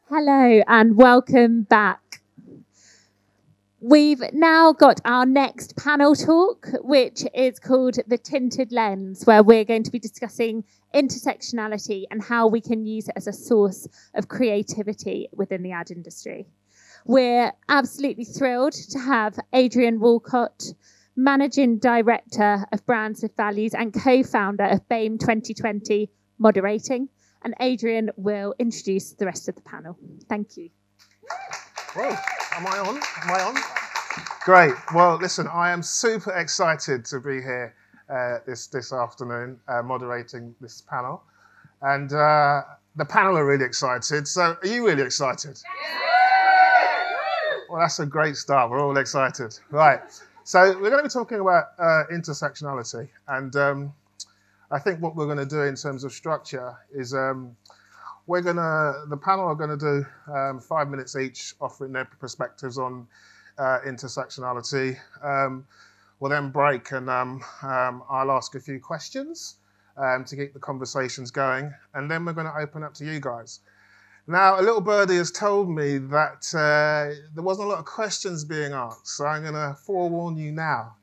Hello and welcome back. We've now got our next panel talk, which is called The Tinted Lens, where we're going to be discussing intersectionality and how we can use it as a source of creativity within the ad industry. We're absolutely thrilled to have Adrian Walcott, Managing Director of Brands with Values and co-founder of BAME 2020, moderating. And Adrian will introduce the rest of the panel. Thank you. Whoa, am I on? Am I on? Great. Well, listen, I am super excited to be here this afternoon moderating this panel. And the panel are really excited. So are you really excited? Well, that's a great start. We're all excited. Right. So we're going to be talking about intersectionality. And I think what we're going to do in terms of structure is the panel are going to do 5 minutes each, offering their perspectives on intersectionality. We'll then break and I'll ask a few questions to keep the conversations going. And then we're going to open up to you guys. Now, a little birdie has told me that there wasn't a lot of questions being asked. So I'm going to forewarn you now.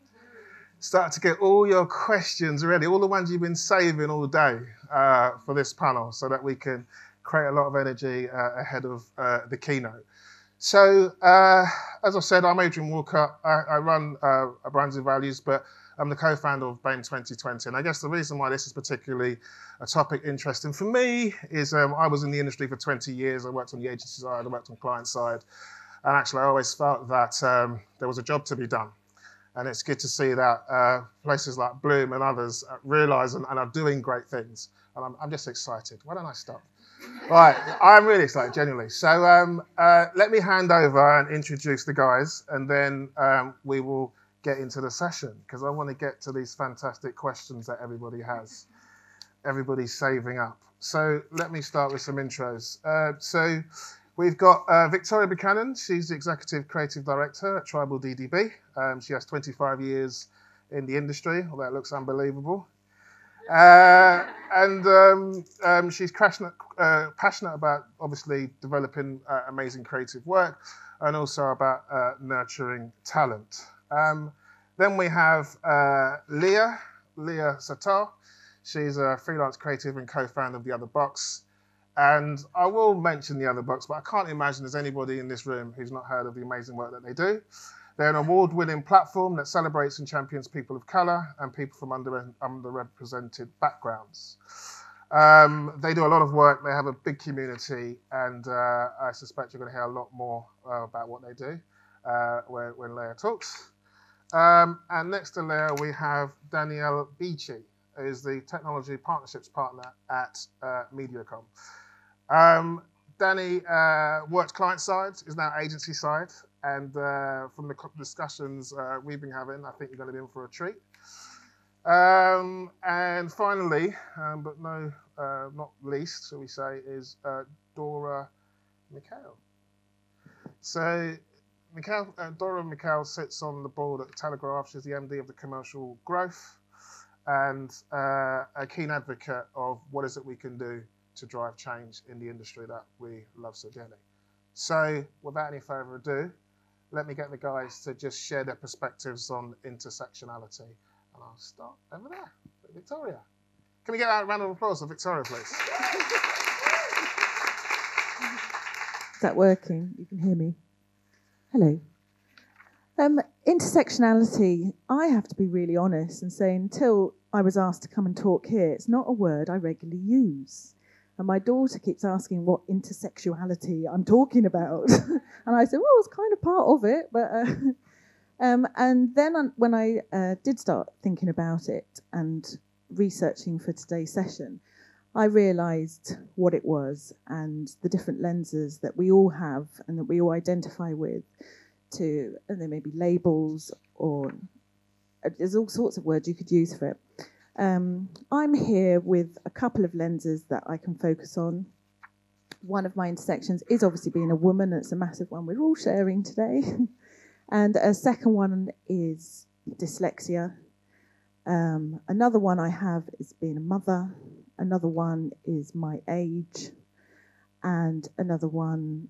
Start to get all your questions ready, all the ones you've been saving all day for this panel, so that we can create a lot of energy ahead of the keynote. So, as I said, I'm Adrian Walcott. I run Brands and Values, but I'm the co-founder of BAME 2020. And I guess the reason why this is particularly a topic interesting for me is I was in the industry for 20 years. I worked on the agency side, I worked on client side. And actually, I always felt that there was a job to be done. And it's good to see that places like Bloom and others realise and are doing great things. And I'm just excited. Why don't I stop? Right, I'm really excited, genuinely. So let me hand over and introduce the guys, and then we will get into the session, because I want to get to these fantastic questions that everybody has. Everybody's saving up. So let me start with some intros. So we've got Victoria Buchanan. She's the Executive Creative Director at Tribal DDB. She has 25 years in the industry, although it looks unbelievable. And she's passionate about, obviously, developing amazing creative work, and also about nurturing talent. Then we have Leah Sattar. She's a freelance creative and co-founder of The Other Box. And I will mention The Other Box, but I can't imagine there's anybody in this room who's not heard of the amazing work that they do. They're an award-winning platform that celebrates and champions people of colour and people from underrepresented backgrounds. They do a lot of work. They have a big community, and I suspect you're going to hear a lot more about what they do when Leah talks. And next to Leah, we have Dannielle Beechey, who is the Technology Partnerships Partner at Mediacom. Danny worked client side, is now agency side, and from the discussions we've been having, I think you're going to be in for a treat. And finally, but not least, shall we say, is Dora Michail. So Dora Michail sits on the board at Telegraph. She's the MD of the commercial growth, and a keen advocate of what is it we can do to drive change in the industry that we love so dearly. So without any further ado, let me get the guys to just share their perspectives on intersectionality. And I'll start over there with Victoria. Can we get a round of applause for Victoria, please? Is that working? You can hear me. Hello. Intersectionality, I have to be really honest and say, until I was asked to come and talk here, it's not a word I regularly use. And my daughter keeps asking what intersexuality I'm talking about. And I said, well, it's kind of part of it. But and then when I did start thinking about it and researching for today's session, I realised what it was and the different lenses that we all have and that we all identify with. And there may be labels, or there's all sorts of words you could use for it. I'm here with a couple of lenses that I can focus on. One of my intersections is obviously being a woman, and it's a massive one we're all sharing today. And a second one is dyslexia. Another one I have is being a mother. Another one is my age. and another one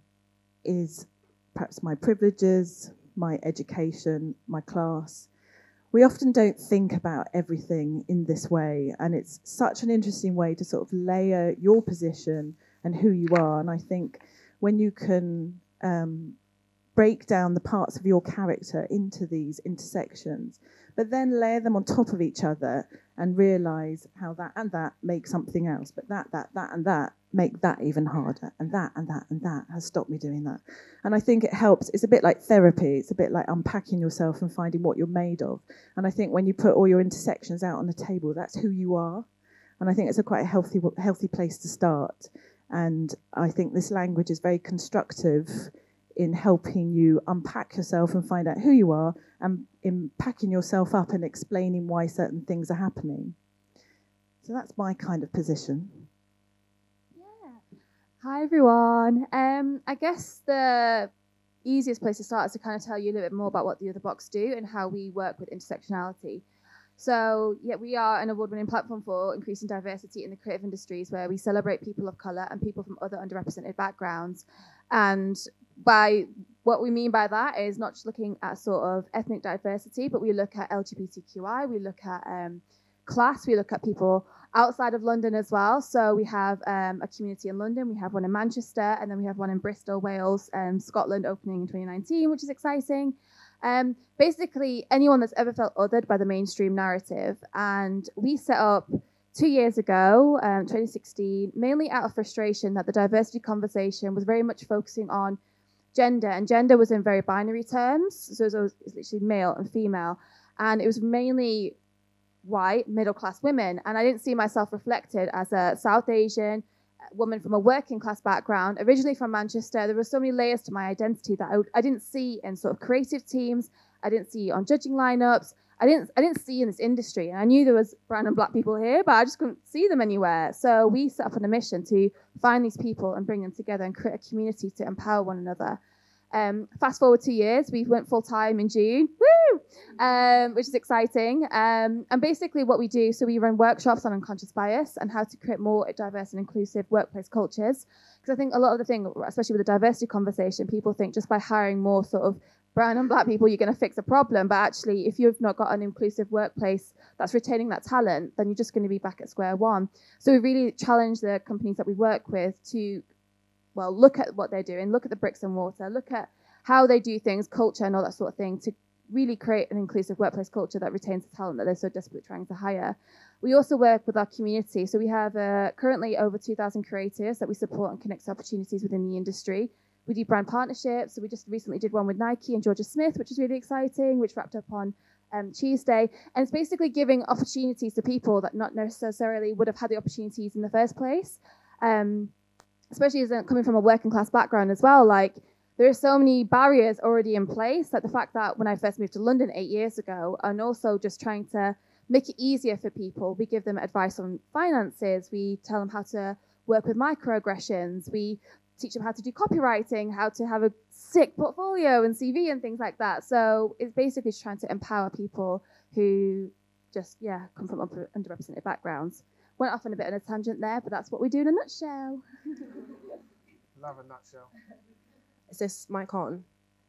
is perhaps my privileges, my education, my class. We often don't think about everything in this way, and it's such an interesting way to sort of layer your position and who you are. And I think when you can break down the parts of your character into these intersections, but then layer them on top of each other and realise how that and that make something else, but that and that make that even harder, and that has stopped me doing that. And I think it helps. It's a bit like therapy. It's a bit like unpacking yourself and finding what you're made of. And I think when you put all your intersections out on the table, that's who you are. And I think it's a quite a healthy place to start. And I think this language is very constructive in helping you unpack yourself and find out who you are, and in packing yourself up and explaining why certain things are happening. So that's my kind of position. Hi everyone. I guess the easiest place to start is to kind of tell you a little bit more about what the Other Box do and how we work with intersectionality. So yeah, we are an award-winning platform for increasing diversity in the creative industries, where we celebrate people of colour and people from other underrepresented backgrounds. And by what we mean by that is not just looking at sort of ethnic diversity, but we look at LGBTQI, we look at class, we look at people outside of London as well. So we have a community in London, we have one in Manchester, and then we have one in Bristol, Wales, Scotland, opening in 2019, which is exciting. Basically, anyone that's ever felt othered by the mainstream narrative. And we set up 2 years ago, 2016, mainly out of frustration that the diversity conversation was very much focusing on gender, and gender was in very binary terms. So it was literally male and female, and it was mainly white middle-class women, and I didn't see myself reflected as a South Asian woman from a working class background, originally from Manchester. There were so many layers to my identity that I didn't see in sort of creative teams, I didn't see on judging lineups, I didn't see in this industry. And I knew there was brown and black people here, but I just couldn't see them anywhere. So we set up on a mission to find these people and bring them together and create a community to empower one another. Fast forward 2 years, we went full time in June, which is exciting. And basically what we do, so we run workshops on unconscious bias and how to create more diverse and inclusive workplace cultures. Because I think a lot of the thing, especially with the diversity conversation, people think just by hiring more sort of brown and black people, you're going to fix a problem. But actually, if you've not got an inclusive workplace that's retaining that talent, then you're just going to be back at square one. So we really challenge the companies that we work with to look at what they're doing, look at the bricks and mortar, look at how they do things, culture and all that sort of thing, to really create an inclusive workplace culture that retains the talent that they're so desperately trying to hire. We also work with our community. So we have currently over 2,000 creatives that we support and connect to opportunities within the industry. We do brand partnerships. So we just recently did one with Nike and Georgia Smith, which is really exciting, which wrapped up on Tuesday. And it's basically giving opportunities to people that not necessarily would have had the opportunities in the first place. Especially as coming from a working class background as well, like there are so many barriers already in place. Like the fact that when I first moved to London 8 years ago, and also just trying to make it easier for people, we give them advice on finances, we tell them how to work with microaggressions, we teach them how to do copywriting, how to have a sick portfolio and CV and things like that. So it's basically just trying to empower people who just, come from underrepresented backgrounds. Went off on a bit of a tangent there, but that's what we do in a nutshell. Love a nutshell. Is this mic on?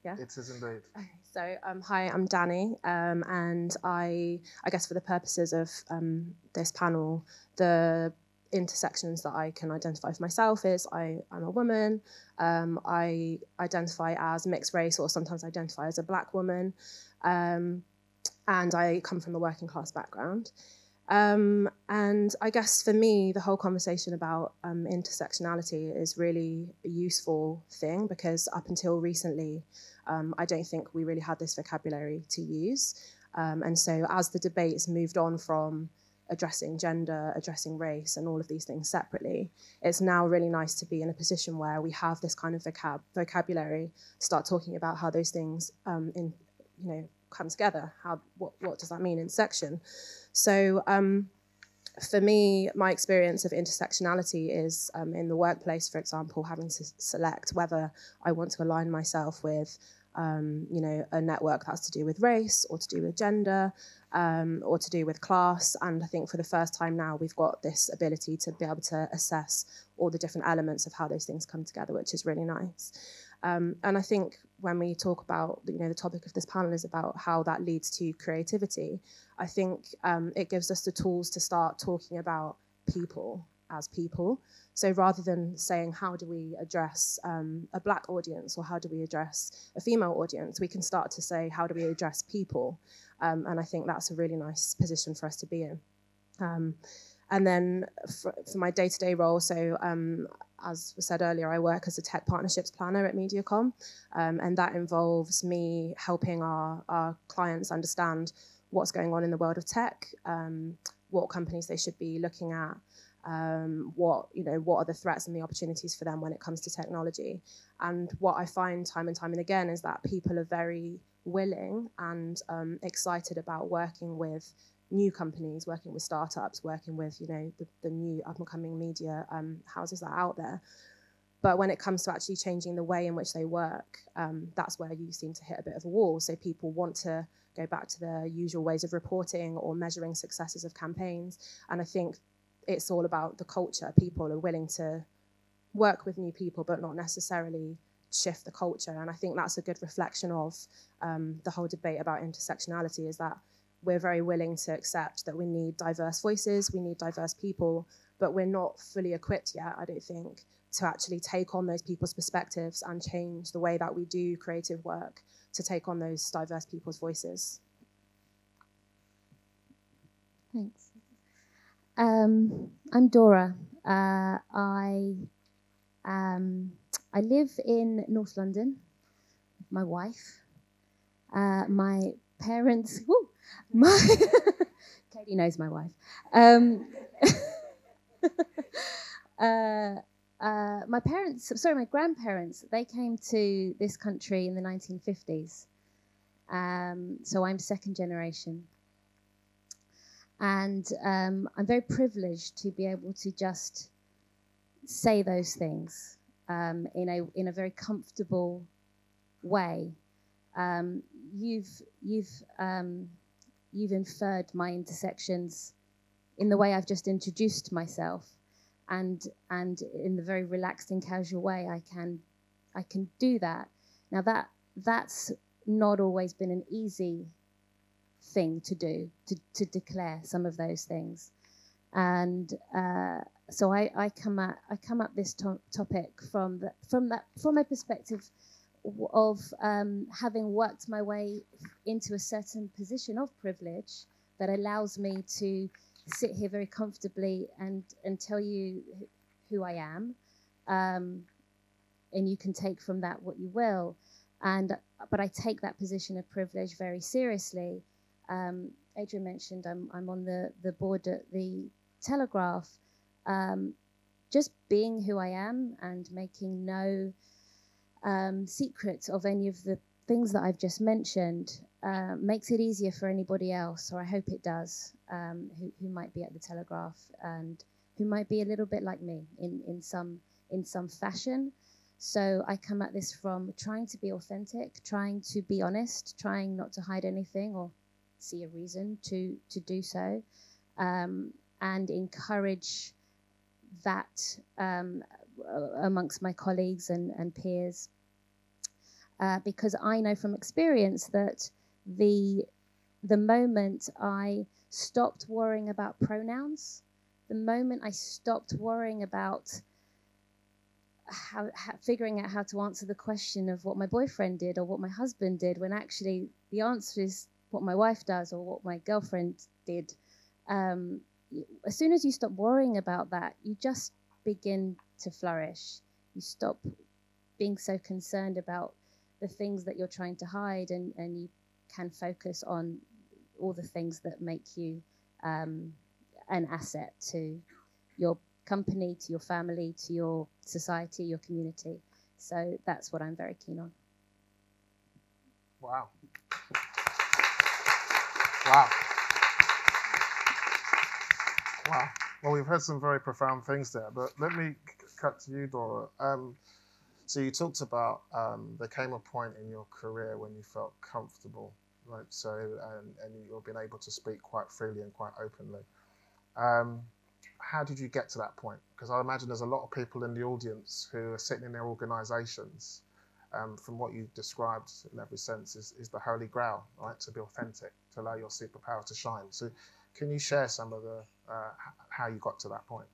Yeah. It is indeed. Okay, so hi, I'm Danny, and I guess for the purposes of this panel, the intersections that I can identify for myself is I'm a woman. I identify as mixed race, or sometimes identify as a black woman, and I come from a working class background. And I guess for me, the whole conversation about intersectionality is really a useful thing, because up until recently, I don't think we really had this vocabulary to use. And so as the debates moved on from addressing gender, addressing race, and all of these things separately, it's now really nice to be in a position where we have this kind of vocabulary to start talking about how those things come together. What does that mean, intersection? So for me, my experience of intersectionality is in the workplace, for example, having to select whether I want to align myself with you know, a network that's to do with race or to do with gender or to do with class. And I think for the first time now, we've got this ability to be able to assess all the different elements of how those things come together, which is really nice. And I think when we talk about, you know, the topic of this panel is about how that leads to creativity, I think it gives us the tools to start talking about people as people. So rather than saying, how do we address a Black audience or how do we address a female audience, we can start to say, how do we address people? And I think that's a really nice position for us to be in. And then for my day-to-day role, so as was said earlier, I work as a tech partnerships planner at Mediacom, and that involves me helping our clients understand what's going on in the world of tech, what companies they should be looking at, what are the threats and the opportunities for them when it comes to technology. And what I find time and time and again is that people are very willing and excited about working with new companies, working with startups, working with, you know, the new up-and-coming media houses that are out there. But when it comes to actually changing the way in which they work, that's where you seem to hit a bit of a wall. So people want to go back to their usual ways of reporting or measuring successes of campaigns. And I think it's all about the culture. People are willing to work with new people, but not necessarily shift the culture. And I think that's a good reflection of the whole debate about intersectionality, is that we're very willing to accept that we need diverse voices, we need diverse people, but we're not fully equipped yet, I don't think, to actually take on those people's perspectives and change the way that we do creative work to take on those diverse people's voices. Thanks. I'm Dora. I live in North London with my wife. My parents, Katie knows my wife. My grandparents, they came to this country in the 1950s. So I'm second generation. And I'm very privileged to be able to just say those things in a very comfortable way. You've inferred my intersections in the way I've just introduced myself, and in the very relaxed and casual way I can do that. Now that's not always been an easy thing to do, to declare some of those things, and so I come at this topic from a perspective of having worked my way into a certain position of privilege that allows me to sit here very comfortably and tell you who I am, and you can take from that what you will. But I take that position of privilege very seriously. Adrian mentioned I'm on the board at the Telegraph. Just being who I am and making no secret of any of the things that I've just mentioned makes it easier for anybody else, or I hope it does, who might be at the Telegraph and who might be a little bit like me in some fashion. So I come at this from trying to be authentic, trying to be honest, trying not to hide anything or see a reason to do so, and encourage that amongst my colleagues and peers, because I know from experience that the moment I stopped worrying about pronouns, the moment I stopped worrying about figuring out how to answer the question of what my boyfriend did or what my husband did, when actually the answer is what my wife does or what my girlfriend did, as soon as you stop worrying about that, you just begin to flourish. You stop being so concerned about the things that you're trying to hide, and you can focus on all the things that make you an asset to your company, to your family, to your society, your community. So that's what I'm very keen on. Wow. Wow. Wow. Well, we've heard some very profound things there, but let me cut to you, Dora. So you talked about there came a point in your career when you felt comfortable, right? So and you've been able to speak quite freely and quite openly. How did you get to that point? Because I imagine there's a lot of people in the audience who are sitting in their organisations. From what you described, in every sense, is the holy grail, right? To be authentic, to allow your superpower to shine. So, can you share some of the how you got to that point?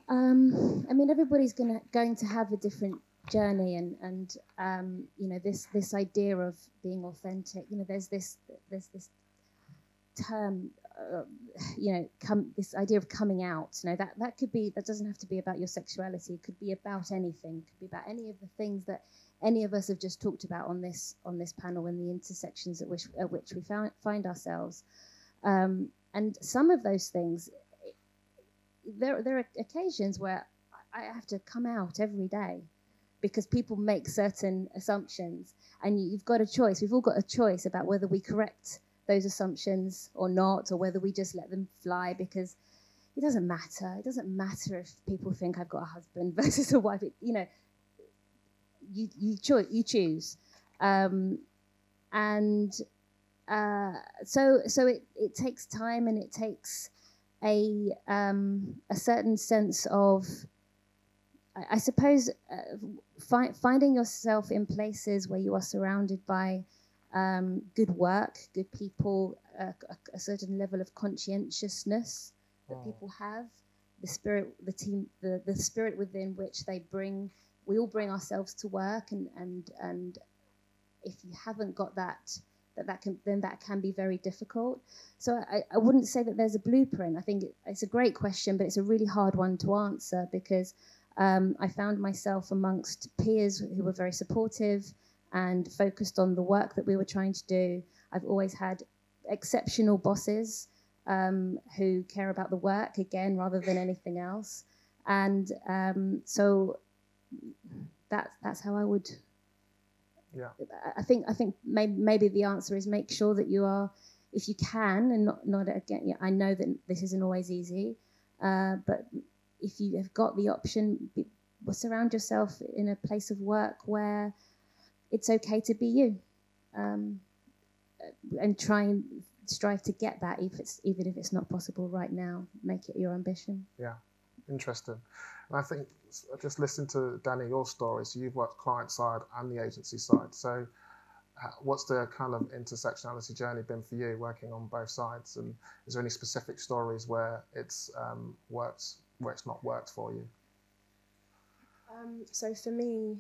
I mean, everybody's going to have a different journey, and you know, this idea of being authentic. You know, there's this term, you know, this idea of coming out. You know, that could be, that doesn't have to be about your sexuality. It could be about anything. It could be about any of the things that any of us have just talked about on this panel, and the intersections at which we find ourselves. And some of those things, there are occasions where I have to come out every day because people make certain assumptions, and you've got a choice. We've all got a choice about whether we correct those assumptions or not, or whether we just let them fly, because it doesn't matter. It doesn't matter if people think I've got a husband versus a wife. You know, you choose. So it takes time, and it takes a certain sense of, I suppose, finding yourself in places where you are surrounded by good work, good people, a certain level of conscientiousness that people have, the spirit, the team, the spirit within which we all bring ourselves to work, and if you haven't got that can be very difficult. So I wouldn't say that there's a blueprint. I think it's a great question, but it's a really hard one to answer, because I found myself amongst peers who were very supportive and focused on the work that we were trying to do. I've always had exceptional bosses who care about the work, again, rather than anything else. And so that's how I would... Yeah. I think maybe the answer is make sure that you are, if you can, and not again. Yeah, I know that this isn't always easy, but if you have got the option, surround yourself in a place of work where it's okay to be you, and try and strive to get that, even if it's not possible right now. Make it your ambition. Yeah, interesting. And I think, just listening to Danny, your story, so you've worked client side and the agency side. So what's the kind of intersectionality journey been for you, working on both sides? And is there any specific stories where it's worked, where it's not worked for you? So for me,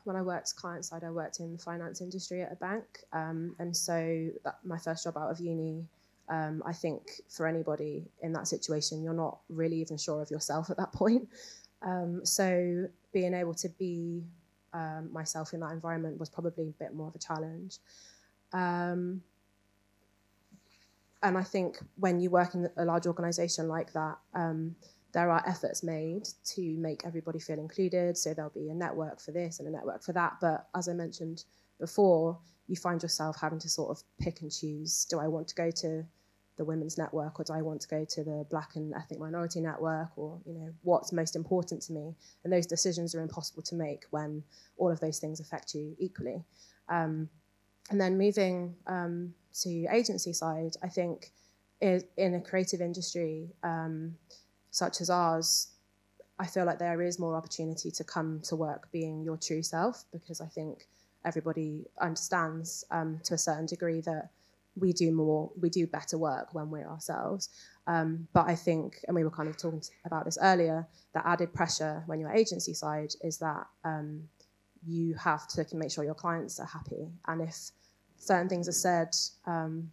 when I worked client side, I worked in the finance industry at a bank. And so my first job out of uni, I think for anybody in that situation, you're not really even sure of yourself at that point. So being able to be myself in that environment was probably a bit more of a challenge. And I think when you work in a large organisation like that, there are efforts made to make everybody feel included. So there'll be a network for this and a network for that. But as I mentioned before, you find yourself having to sort of pick and choose. Do I want to go to the women's network, or do I want to go to the Black and ethnic minority network, or, you know, what's most important to me? And those decisions are impossible to make when all of those things affect you equally. And then moving to agency side, I think in a creative industry such as ours, I feel like there is more opportunity to come to work being your true self, because I think everybody understands to a certain degree that we do better work when we're ourselves. But I think, and we were kind of talking about this earlier, the added pressure when you're agency side is that you have to make sure your clients are happy. And if certain things are said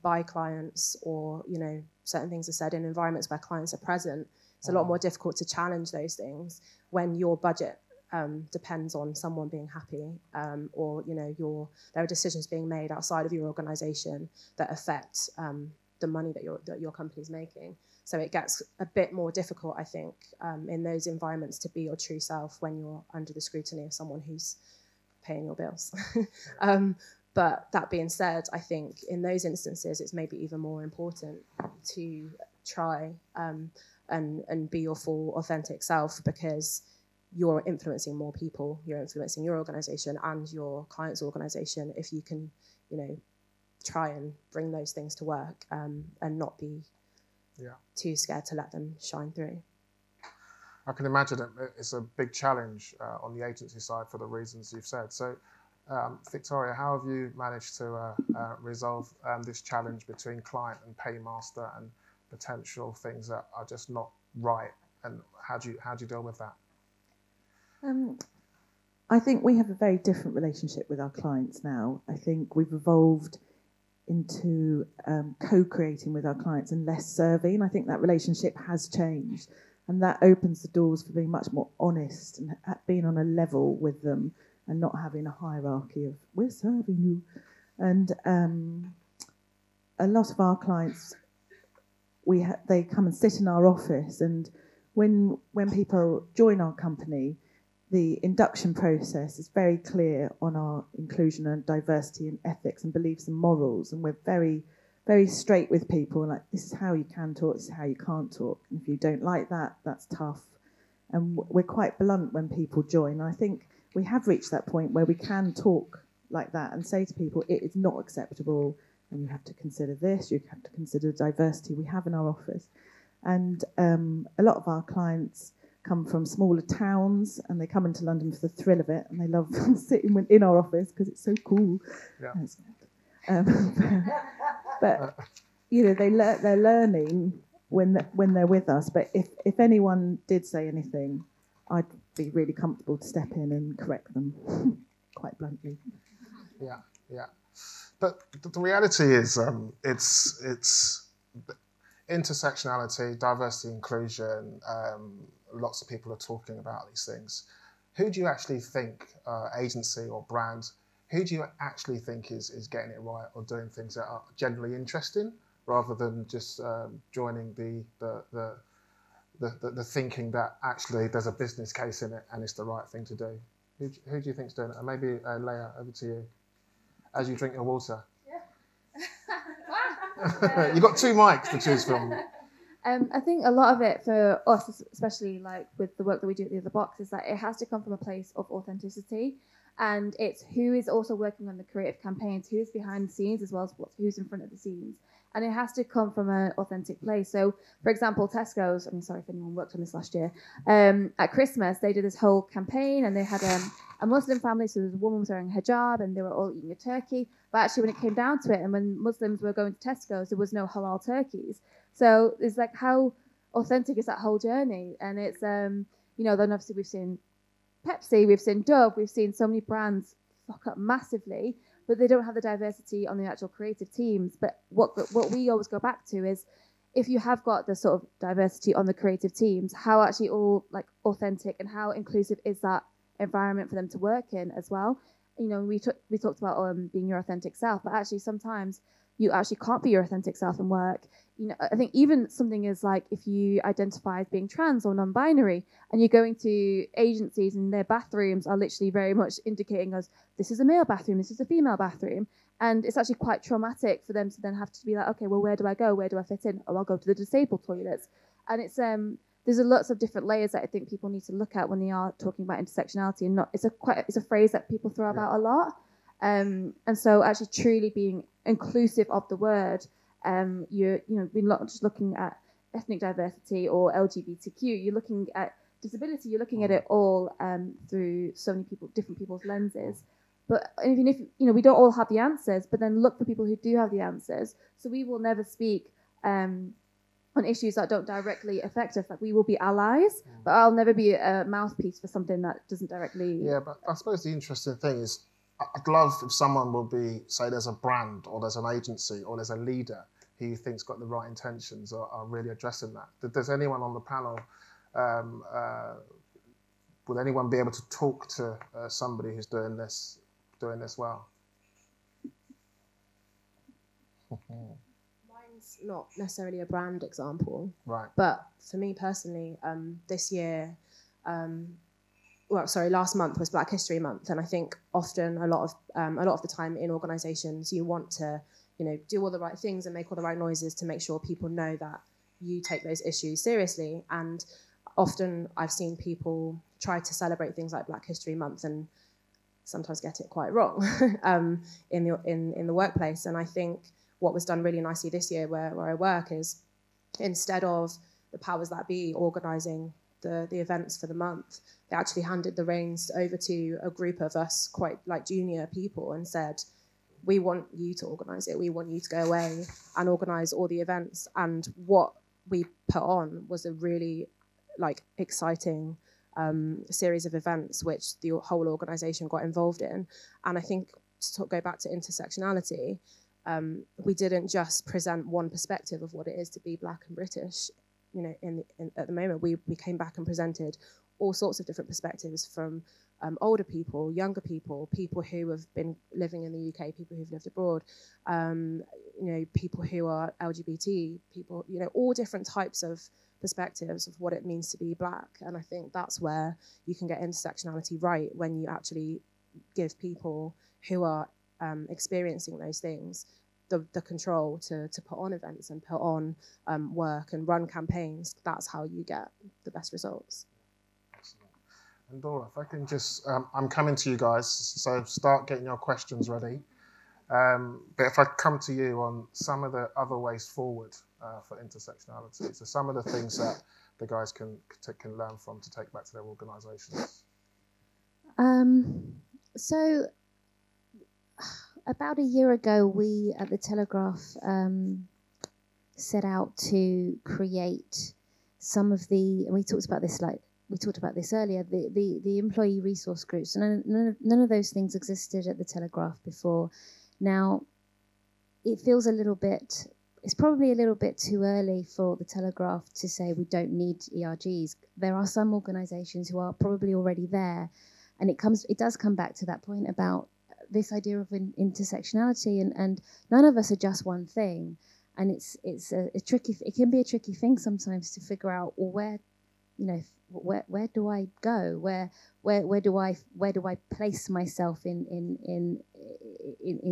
by clients, or, you know, certain things are said in environments where clients are present, it's a lot more difficult to challenge those things when your budget depends on someone being happy, or, you know, there are decisions being made outside of your organisation that affect the money that your company's making. So it gets a bit more difficult, I think, in those environments to be your true self when you're under the scrutiny of someone who's paying your bills. But that being said, I think in those instances, it's maybe even more important to try and be your full authentic self, because you're influencing more people, you're influencing your organisation and your client's organisation if you can, try and bring those things to work and not be too scared to let them shine through. I can imagine it's a big challenge on the agency side for the reasons you've said. So, Victoria, how have you managed to resolve this challenge between client and paymaster and potential things that are just not right? And how do you deal with that? I think we have a very different relationship with our clients now. I think we've evolved into co-creating with our clients and less serving. I think that relationship has changed, and that opens the doors for being much more honest and being on a level with them and not having a hierarchy of we're serving you. And a lot of our clients, they come and sit in our office, and when people join our company, the induction process is very clear on our inclusion and diversity and ethics and beliefs and morals, and we're very, very straight with people, like this is how you can talk, this is how you can't talk, and if you don't like that, that's tough. And we're quite blunt when people join. And I think we have reached that point where we can talk like that and say to people, it is not acceptable, and you have to consider this, you have to consider the diversity we have in our office. And a lot of our clients come from smaller towns, and they come into London for the thrill of it, and they love sitting in our office because it's so cool. Yeah. But they're learning when they're with us. But if anyone did say anything, I'd be really comfortable to step in and correct them quite bluntly. Yeah. But the reality is, it's intersectionality, diversity, inclusion. Lots of people are talking about these things. Who do you actually think, agency or brand, who do you actually think is getting it right or doing things that are generally interesting, rather than just joining the thinking that actually there's a business case in it and it's the right thing to do? Who do you think's doing it? And maybe Leah, over to you. As you drink your water. Yeah. You've got two mics to choose from. I think a lot of it for us, especially like with the work that we do at the other box, is that it has to come from a place of authenticity, and it's who is also working on the creative campaigns, who's behind the scenes as well as who's in front of the scenes, and it has to come from an authentic place. So, for example, Tesco's, I'm sorry if anyone worked on this last year, at Christmas they did this whole campaign, and they had a Muslim family, so there was a woman wearing a hijab, and they were all eating a turkey, but actually when it came down to it, and when Muslims were going to Tesco's, there was no halal turkeys. So it's like, how authentic is that whole journey? And it's, then obviously we've seen Pepsi, we've seen Dove, we've seen so many brands fuck up massively, but they don't have the diversity on the actual creative teams. But what we always go back to is, if you have got the sort of diversity on the creative teams, how actually all like authentic and how inclusive is that environment for them to work in as well? We talked about being your authentic self, but actually sometimes you actually can't be your authentic self and work. I think even something as like, if you identify as being trans or non-binary, and you're going to agencies and their bathrooms are literally very much indicating us, this is a male bathroom, this is a female bathroom, and it's actually quite traumatic for them to then have to be like, okay, well, where do I go? Where do I fit in? Oh, I'll go to the disabled toilets. And it's there's lots of different layers that I think people need to look at when they are talking about intersectionality, and it's a phrase that people throw about a lot. And so actually truly being inclusive of the word, we're not just looking at ethnic diversity or LGBTQ, you're looking at disability, you're looking at it all through so many different people's lenses. But even if we don't all have the answers, but then look for people who do have the answers. So we will never speak on issues that don't directly affect us. Like, we will be allies, but I'll never be a mouthpiece for something that doesn't directly. Yeah, but I suppose the interesting thing is, I'd love if someone will be, say there's a brand or there's an agency or there's a leader who you think's got the right intentions or are really addressing that. Does anyone on the panel, would anyone be able to talk to somebody who's doing this well? Mine's not necessarily a brand example, right? But for me personally, this year, last month was Black History Month, and I think often a lot of the time in organisations you want to, do all the right things and make all the right noises to make sure people know that you take those issues seriously. And often I've seen people try to celebrate things like Black History Month and sometimes get it quite wrong in the workplace. And I think what was done really nicely this year where I work is, instead of the powers that be organising the events for the month, they actually handed the reins over to a group of us, quite like junior people, and said, we want you to organise it. We want you to go away and organise all the events. And what we put on was a really exciting series of events which the whole organisation got involved in. And I think, to go back to intersectionality, we didn't just present one perspective of what it is to be Black and British. At the moment, we came back and presented all sorts of different perspectives from older people, younger people, people who have been living in the UK, people who've lived abroad, people who are LGBT, people, all different types of perspectives of what it means to be Black. And I think that's where you can get intersectionality right, when you actually give people who are experiencing those things the control to put on events and put on work and run campaigns. That's how you get the best results. Excellent. And Dora, if I can just, I'm coming to you guys, so start getting your questions ready. But if I come to you on some of the other ways forward for intersectionality, so some of the things that the guys can learn from to take back to their organisations. So about a year ago, we at the Telegraph set out to create some of the, and we talked about this earlier, the employee resource groups. None of those things existed at the Telegraph before. Now, it feels it's probably a little bit too early for the Telegraph to say we don't need ERGs. There are some organisations who are probably already there, and it does come back to that point about this idea of intersectionality, and none of us are just one thing, and it can be a tricky thing sometimes to figure out, well, where do I go, where do I place myself in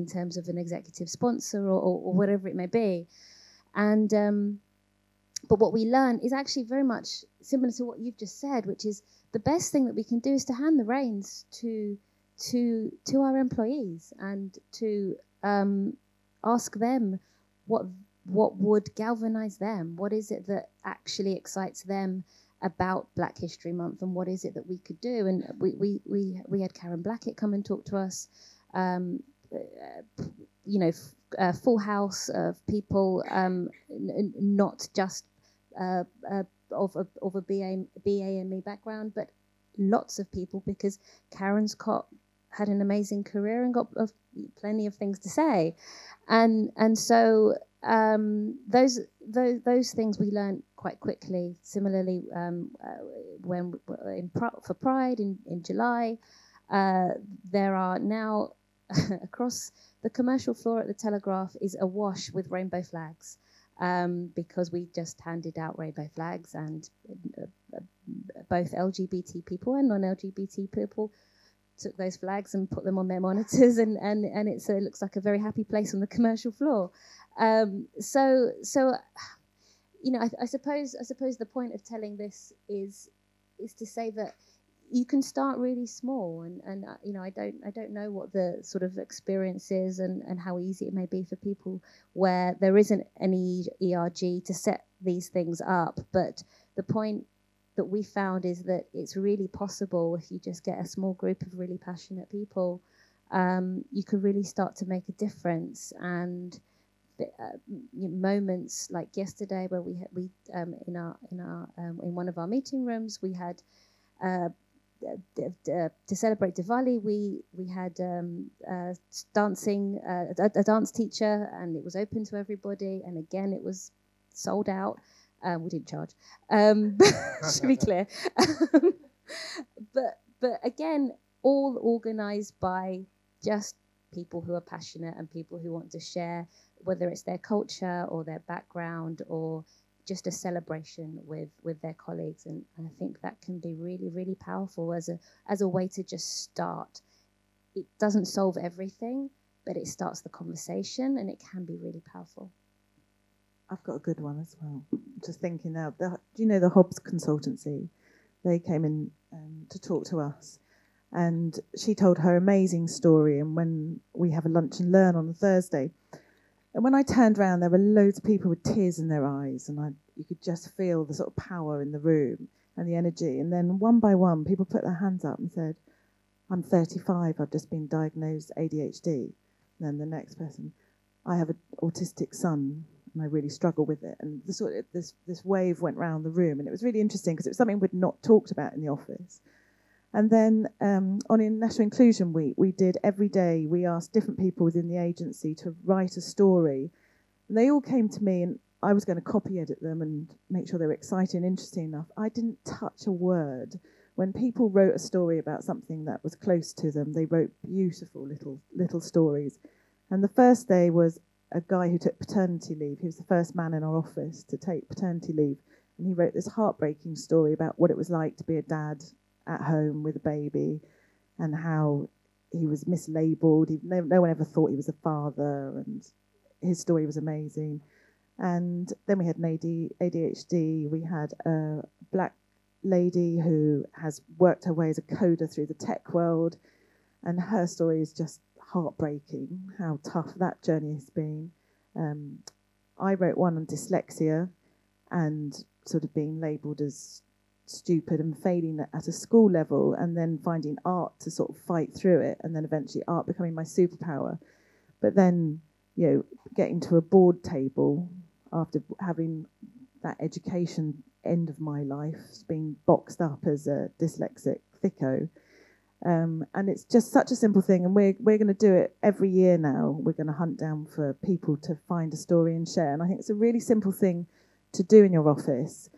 terms of an executive sponsor or whatever it may be. And but what we learn is actually very much similar to what you've just said, which is the best thing that we can do is to hand the reins to our employees and to ask them what would galvanize them. What is it that actually excites them about Black History Month, and what is it that we could do? And we had Karen Blackett come and talk to us. Full house of people, not just of a BAME background, but lots of people, because Karen's had an amazing career and got plenty of things to say, and so those things we learned quite quickly. Similarly, for Pride in July, there are now across the commercial floor at the Telegraph is awash with rainbow flags, because we just handed out rainbow flags, and both LGBT people and non-LGBT people took those flags and put them on their monitors, and it looks like a very happy place on the commercial floor. So I suppose the point of telling this is to say that you can start really small, and I don't know what the sort of experience is and how easy it may be for people where there isn't any ERG to set these things up, but the point that we found is that it's really possible if you just get a small group of really passionate people. You can really start to make a difference. And moments like yesterday, where we in one of our meeting rooms, we had to celebrate Diwali, we had dancing, a dance teacher, and it was open to everybody. And again, it was sold out. We didn't charge, to be clear. But again, all organised by just people who are passionate and people who want to share, whether it's their culture or their background or just a celebration with their colleagues. And I think that can be really, really powerful as a way to just start. It doesn't solve everything, but it starts the conversation, and it can be really powerful. I've got a good one as well. Just thinking now, do you know the Hobbs consultancy? They came in to talk to us, and she told her amazing story. And when we have a lunch and learn on a Thursday, and when I turned around, there were loads of people with tears in their eyes, and you could just feel the sort of power in the room and the energy. And then one by one, people put their hands up and said, "I'm 35. I've just been diagnosed ADHD." And then the next person, "I have an autistic son, and I really struggle with it." And this wave went round the room, and it was really interesting because it was something we'd not talked about in the office. And then on National Inclusion Week, we did every day, we asked different people within the agency to write a story. And they all came to me, and I was going to copy edit them and make sure they were exciting and interesting enough. I didn't touch a word. When people wrote a story about something that was close to them, they wrote beautiful little stories. And the first day was a guy who took paternity leave. He was the first man in our office to take paternity leave. And he wrote this heartbreaking story about what it was like to be a dad at home with a baby, and how he was mislabeled. No one ever thought he was a father, and his story was amazing. And then we had an ADHD. We had a black lady who has worked her way as a coder through the tech world, and her story is just heartbreaking, how tough that journey has been. I wrote one on dyslexia and sort of being labelled as stupid and failing at a school level, and then finding art to sort of fight through it, and then eventually art becoming my superpower. But then, getting to a board table after having that education end of my life, being boxed up as a dyslexic thicko. And it's just such a simple thing, and we're going to do it every year now. We're going to hunt down for people to find a story and share. And I think it's a really simple thing to do in your office.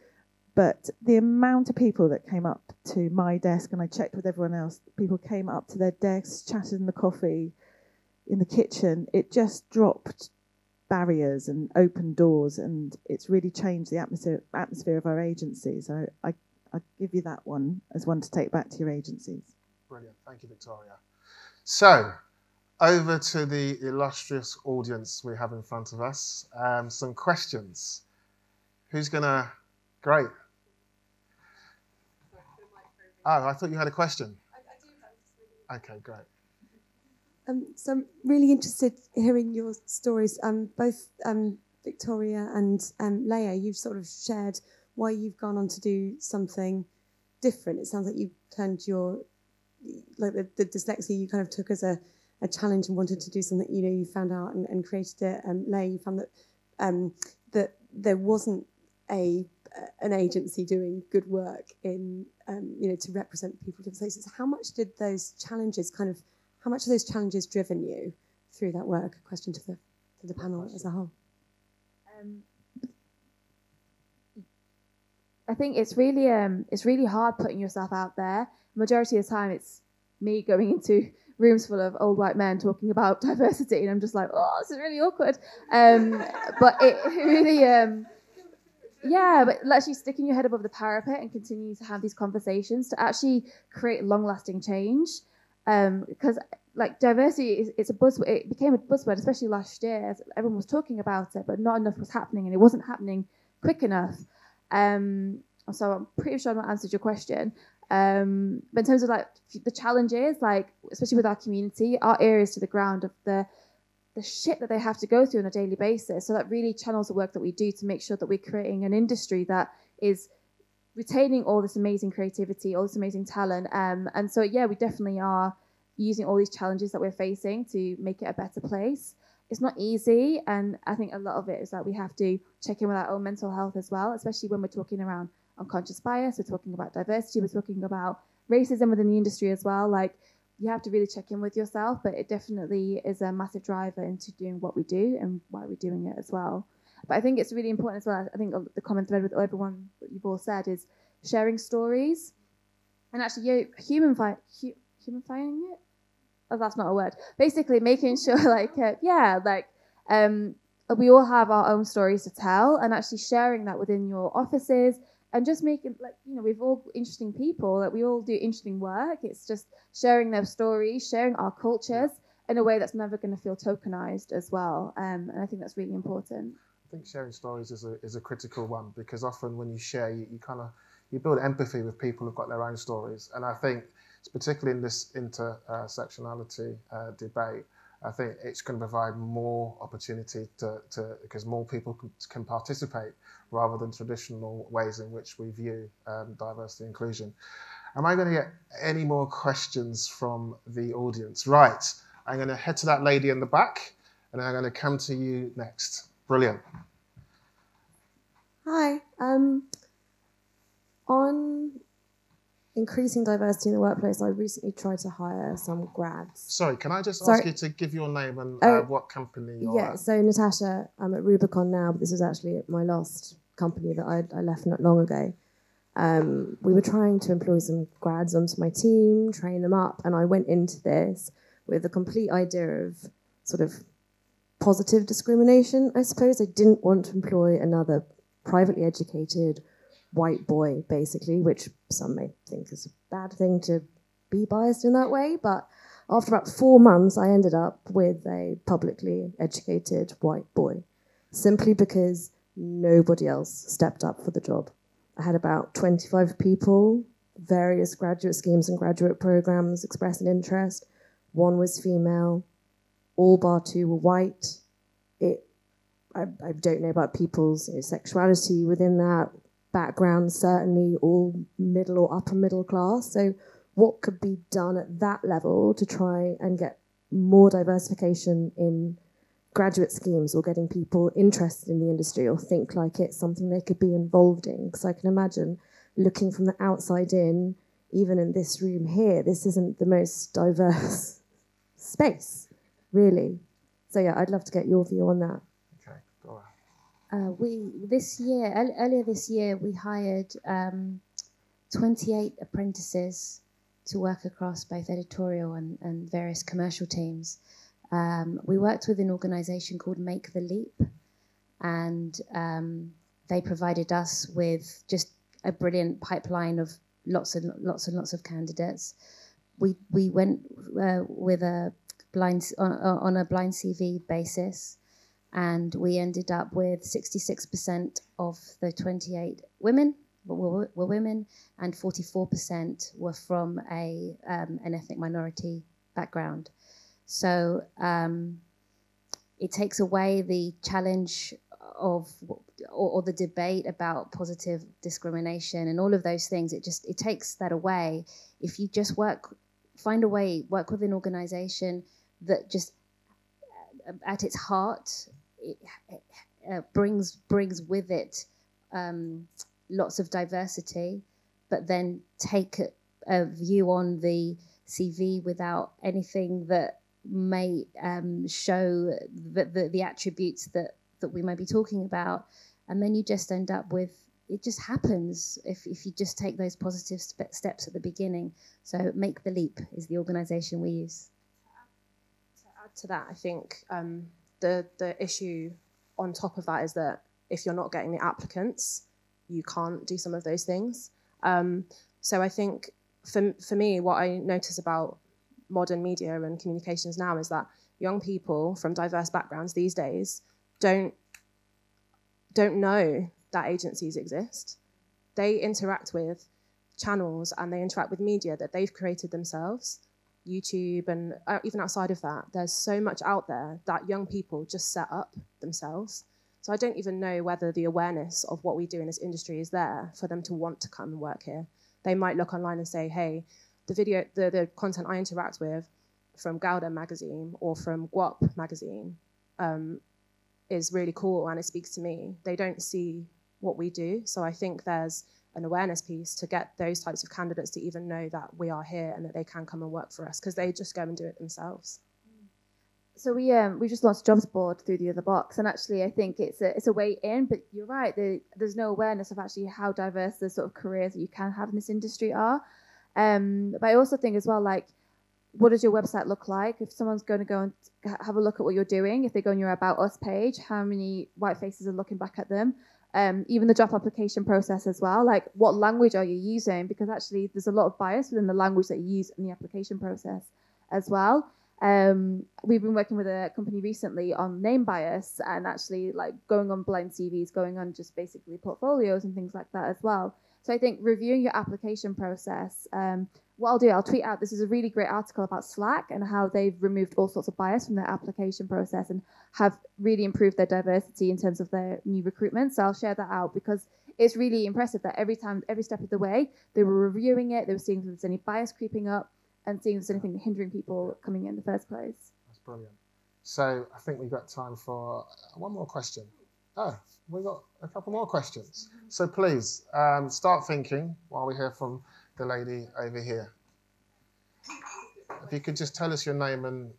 But the amount of people that came up to my desk, and I checked with everyone else, people came up to their desks, chatted in the coffee, in the kitchen, it just dropped barriers and opened doors, and it's really changed the atmosphere of our agency. So I give you that one as one to take back to your agencies. Brilliant. Thank you, Victoria. So, over to the illustrious audience we have in front of us. Some questions. Who's going to... Great. Oh, I thought you had a question. I do have. Okay, great. So I'm really interested in hearing your stories. Both Victoria and Leyya, you've sort of shared why you've gone on to do something different. It sounds like you've turned the dyslexia you kind of took as a challenge and wanted to do something, you found out and created it. Leyya, you found that there wasn't an agency doing good work in, to represent people with different places. How much have those challenges driven you through that work? A question to the panel as a whole. I think it's really hard putting yourself out there. Majority of the time, it's me going into rooms full of old white men talking about diversity, and I'm just like, oh, this is really awkward. But it really, but actually sticking your head above the parapet and continuing to have these conversations to actually create long-lasting change. Because like diversity it's a buzzword. It became a buzzword, especially last year, as everyone was talking about it, but not enough was happening, and it wasn't happening quick enough. So I'm pretty sure I've not answered your question. But in terms of like the challenges, like especially with our community, our ears to the ground of the shit that they have to go through on a daily basis. So that really channels the work that we do to make sure that we're creating an industry that is retaining all this amazing creativity, all this amazing talent. And so, we definitely are using all these challenges that we're facing to make it a better place. It's not easy. And I think a lot of it is that we have to check in with our own mental health as well, especially when we're talking around unconscious bias, we're talking about diversity, we're talking about racism within the industry as well. Like, you have to really check in with yourself, but it definitely is a massive driver into doing what we do and why we're doing it as well. But I think it's really important as well. I think the common thread with everyone that you've all said is sharing stories and actually humanifying it. Oh, that's not a word. Basically, making sure we all have our own stories to tell, and actually sharing that within your offices. And just making, we've all interesting people, that we all do interesting work. It's just sharing their stories, sharing our cultures in a way that's never going to feel tokenized as well. And I think that's really important. think sharing stories is a critical one, because often when you share, you build empathy with people who've got their own stories. And I think, particularly in this intersectionality debate, I think it's going to provide more opportunity because more people can participate rather than traditional ways in which we view diversity and inclusion. Am I going to get any more questions from the audience? Right, I'm going to head to that lady in the back, and then I'm going to come to you next. Brilliant. Hi. On increasing diversity in the workplace, I recently tried to hire some grads. Sorry, can I just ask you to give your name and what company you're at? So Natasha, I'm at Rubicon now, but this was actually my last company that I left not long ago. We were trying to employ some grads onto my team, train them up, and I went into this with a complete idea of sort of positive discrimination, I suppose. I didn't want to employ another privately educated white boy, basically, which some may think is a bad thing to be biased in that way. But after about 4 months, I ended up with a publicly educated white boy, simply because nobody else stepped up for the job. I had about 25 people, various graduate schemes and graduate programs express an interest. 1 was female, all bar 2 were white. I don't know about people's sexuality within that background, certainly all middle or upper middle class. So what could be done at that level to try and get more diversification in graduate schemes, or getting people interested in the industry or think like it's something they could be involved in? Because I can imagine, looking from the outside in, even in this room here, this isn't the most diverse space, really. So yeah, I'd love to get your view on that. Okay, Dora. Earlier this year, we hired 28 apprentices to work across both editorial and various commercial teams. We worked with an organisation called Make the Leap, and they provided us with just a brilliant pipeline of lots of candidates. We went with a on a blind CV basis, and we ended up with 66% of the 28 women were women, and 44% were from an ethnic minority background. So it takes away the challenge of or the debate about positive discrimination and all of those things. It takes that away if you just work with an organisation that just at its heart brings with it lots of diversity, but then take a view on the CV without anything that may show the attributes that we might be talking about, and then you just end up with, it just happens if you just take those positive steps at the beginning. So Make the Leap is the organisation we use. To add to that, I think the issue on top of that is that if you're not getting the applicants, you can't do some of those things. So I think for me, what I notice about modern media and communications now is that young people from diverse backgrounds these days don't know that agencies exist. They interact with channels and they interact with media that they've created themselves, YouTube, and even outside of that, there's so much out there that young people just set up themselves. So I don't even know whether the awareness of what we do in this industry is there for them to want to come and work here. They might look online and say, hey, the content I interact with from Gouda magazine or from Guap magazine is really cool and it speaks to me. They don't see what we do. So I think there's an awareness piece to get those types of candidates to even know that we are here and that they can come and work for us, because they just go and do it themselves. So we just launched a jobs board through the other box, and actually I think it's a way in. But you're right, there's no awareness of actually how diverse the sort of careers that you can have in this industry are. But I also think as well, like, what does your website look like? If someone's going to go and have a look at what you're doing, if they go on your About Us page, how many white faces are looking back at them? Even the job application process as well, like what language are you using? Because actually there's a lot of bias within the language that you use in the application process as well. We've been working with a company recently on name bias and actually like going on blind CVs, going on just basically portfolios and things like that as well. So I think reviewing your application process, what I'll do, I'll tweet out, this is a really great article about Slack and how they've removed all sorts of bias from their application process and have really improved their diversity in terms of their new recruitment. So I'll share that out because it's really impressive that every step of the way, they were reviewing it, they were seeing if there's any bias creeping up and seeing if there's anything hindering people coming in the first place. That's brilliant. So I think we've got time for one more question. Oh, we've got a couple more questions. So please, start thinking while we hear from the lady over here. If you could just tell us your name and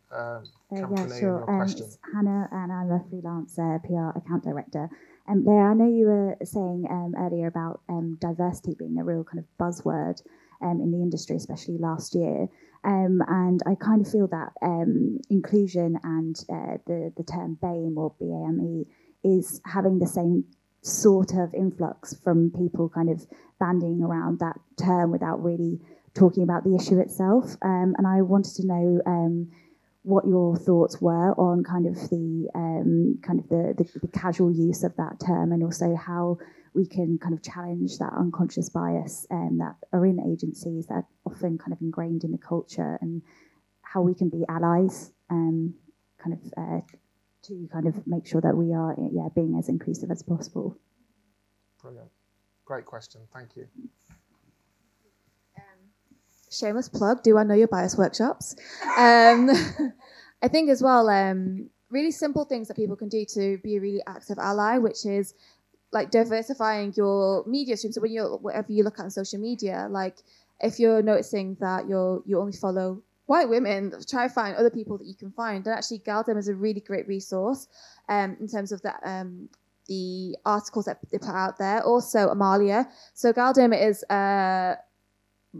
company and your question. It's Hannah, and I'm a freelance PR account director. Leah, I know you were saying earlier about diversity being a real kind of buzzword in the industry, especially last year. And I kind of feel that inclusion and the term BAME or BAME is having the same sort of influx from people kind of bandying around that term without really talking about the issue itself. And I wanted to know what your thoughts were on kind of the casual use of that term, and also how we can kind of challenge that unconscious bias that are in agencies that are often kind of ingrained in the culture, and how we can be allies to kind of make sure that we are being as inclusive as possible. Brilliant. Great question. Thank you. Shameless plug, do I know your bias workshops? I think as well, really simple things that people can do to be a really active ally, which is like diversifying your media stream. So whatever you look at on social media, like if you're noticing that you only follow white women, try to find other people that you can find. And actually Galdem is a really great resource in terms of the articles that they put out there. Also Amalia. So Galdem is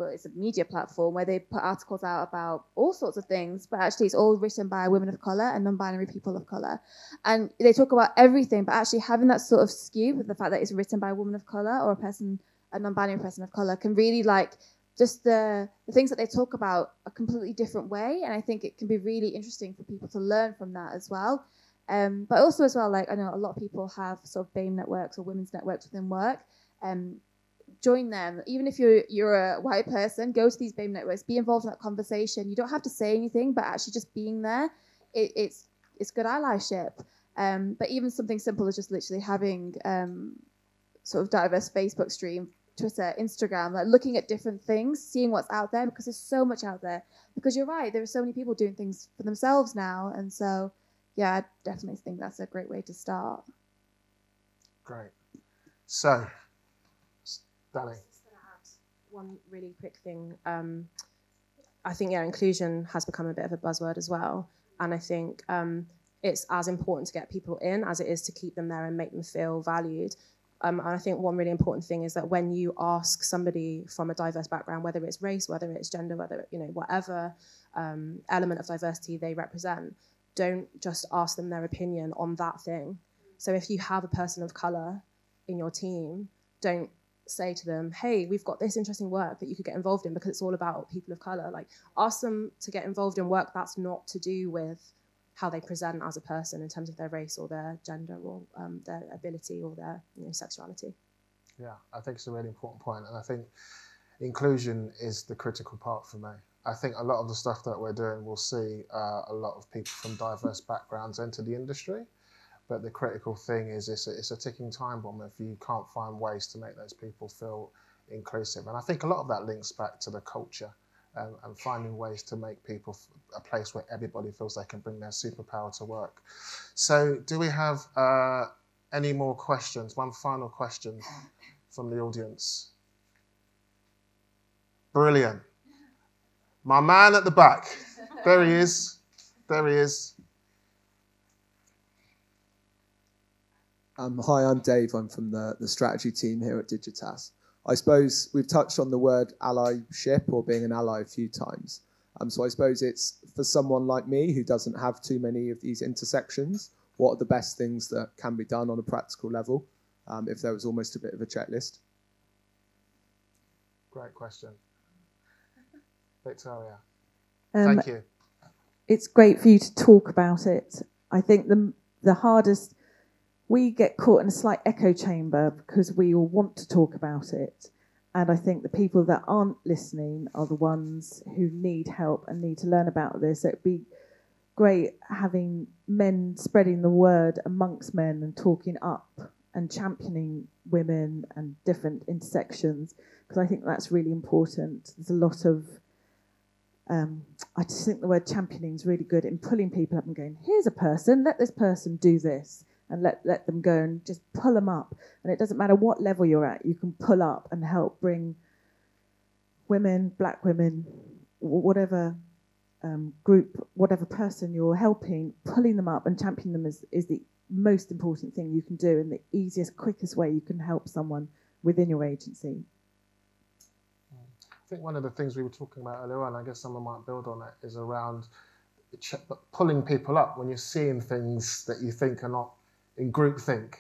it's a media platform where they put articles out about all sorts of things, but actually it's all written by women of colour and non-binary people of colour. And they talk about everything, but actually having that sort of skew with the fact that it's written by a woman of colour or a non-binary person of colour can really like just the things that they talk about a completely different way. And I think it can be really interesting for people to learn from that as well. But also as well, like I know a lot of people have sort of BAME networks or women's networks within work. Join them. Even if you're a white person, go to these BAME networks, be involved in that conversation. You don't have to say anything, but actually just being there, it's good allyship. But even something simple as just literally having sort of diverse Facebook stream, Twitter, Instagram, like looking at different things, seeing what's out there, because there's so much out there. Because you're right, there are so many people doing things for themselves now, and so yeah, I definitely think that's a great way to start. Great. So, Danny. Just going to add one really quick thing. I think inclusion has become a bit of a buzzword as well, and I think it's as important to get people in as it is to keep them there and make them feel valued. And I think one really important thing is that when you ask somebody from a diverse background, whether it's race, whether it's gender, whether whatever element of diversity they represent, don't just ask them their opinion on that thing. So if you have a person of colour in your team, don't say to them, hey, we've got this interesting work that you could get involved in because it's all about people of colour. Like, ask them to get involved in work that's not to do with how they present as a person in terms of their race or their gender or their ability or their sexuality. Yeah, I think it's a really important point, and I think inclusion is the critical part for me. I think a lot of the stuff that we're doing will see a lot of people from diverse backgrounds enter the industry, but the critical thing is it's a ticking time bomb if you can't find ways to make those people feel inclusive. And I think a lot of that links back to the culture and finding ways to make people a place where everybody feels they can bring their superpower to work. So do we have any more questions? One final question from the audience. Brilliant. My man at the back. There he is. There he is. Hi, I'm Dave. I'm from the strategy team here at Digitas. I suppose we've touched on the word allyship or being an ally a few times. So I suppose it's for someone like me who doesn't have too many of these intersections, what are the best things that can be done on a practical level, if there was almost a bit of a checklist? Great question. Victoria, thank you. it's great for you to talk about it. I think the hardest, we get caught in a slight echo chamber because we all want to talk about it. And I think the people that aren't listening are the ones who need help and need to learn about this. So it'd be great having men spreading the word amongst men and talking up and championing women and different intersections, because I think that's really important. There's a lot of, I just think the word championing is really good in pulling people up and going, here's a person, let this person do this, and let them go and just pull them up. And it doesn't matter what level you're at, you can pull up and help bring women, black women, whatever group, whatever person you're helping, pulling them up and championing them is the most important thing you can do, and the easiest, quickest way you can help someone within your agency. I think one of the things we were talking about earlier on, I guess someone might build on it, is around pulling people up when you're seeing things that you think are not in groupthink.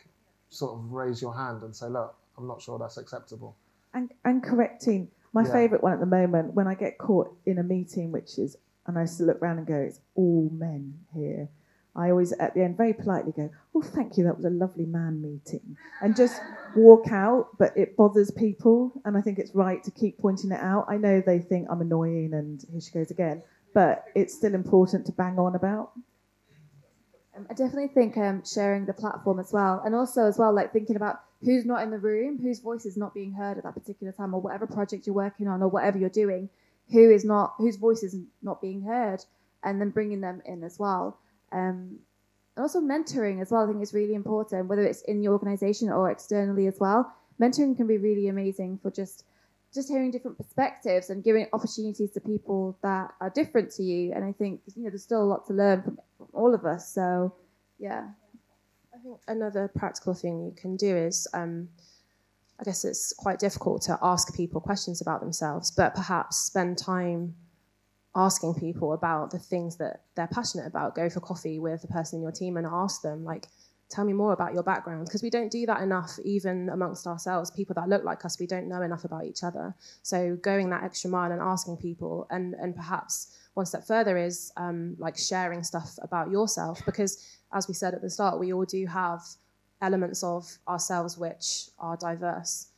Sort of raise your hand and say, look, I'm not sure that's acceptable. And correcting. My favourite one at the moment, when I get caught in a meeting, which is, and I just look around and go, it's all men here. I always, at the end, very politely go, oh, thank you, that was a lovely man meeting. And just walk out, but it bothers people. And I think it's right to keep pointing it out. I know they think I'm annoying and here she goes again, but it's still important to bang on about. I definitely think sharing the platform as well. And also as well, like thinking about who's not in the room, whose voice is not being heard at that particular time, or whatever project you're working on or whatever you're doing, whose voice is not being heard, and then bringing them in as well. And also mentoring as well, I think is really important, whether it's in your organisation or externally as well. Mentoring can be really amazing for just hearing different perspectives and giving opportunities to people that are different to you. And I think, there's still a lot to learn from all of us. So, yeah. I think another practical thing you can do is, I guess it's quite difficult to ask people questions about themselves, but perhaps spend time asking people about the things that they're passionate about. Go for coffee with the person in your team and ask them, like, tell me more about your background, because we don't do that enough even amongst ourselves. People that look like us, we don't know enough about each other. So going that extra mile and asking people, and perhaps one step further is like sharing stuff about yourself, because as we said at the start, we all do have elements of ourselves which are diverse.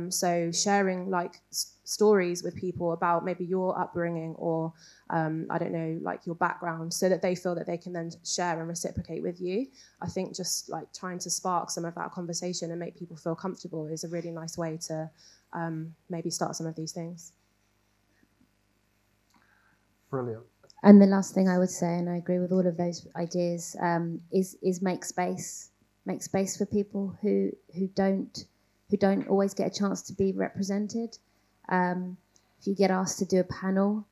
So sharing like stories with people about maybe your upbringing or I don't know, like your background, so that they feel that they can then share and reciprocate with you. I think just like trying to spark some of that conversation and make people feel comfortable is a really nice way to maybe start some of these things. Brilliant. And the last thing I would say, and I agree with all of those ideas, is make space. Make space for people who don't always get a chance to be represented. If you get asked to do a panel,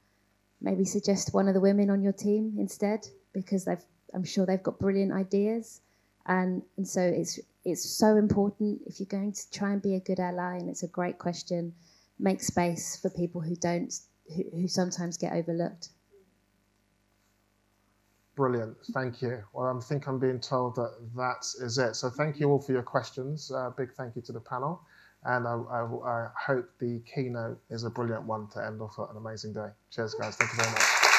maybe suggest one of the women on your team instead, because I'm sure they've got brilliant ideas. And so it's so important, if you're going to try and be a good ally, and it's a great question, make space for people who sometimes get overlooked. Brilliant, thank you. Well, I think I'm being told that is it. So thank you all for your questions. Big thank you to the panel. And I hope the keynote is a brilliant one to end off an amazing day. Cheers, guys. Thank you very much.